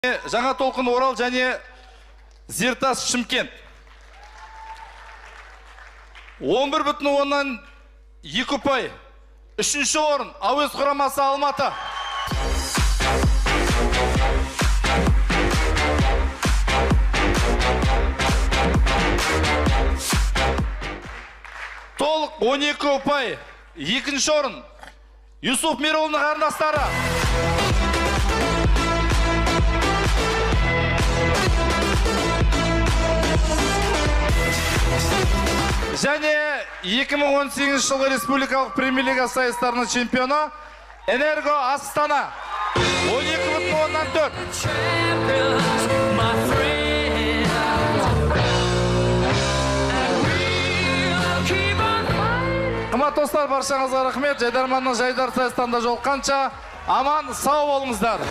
Жаңа толқын Орал және Зертас Шымкент. 11,2 ұпай. Үшінші орын Әуез құрамасы Алматы. Толық 12 ұпай. Екінші орын Юсуф Миролының қарындастары. Және 2018 жылғы республикалық премьер-лига сайыстарының чемпионы Энерго Астана 12,4. Қымбатты достар, баршаңызға рахмет. Жайдарманның жайдар сайыстарында жолыққанша аман сау болыңыздар.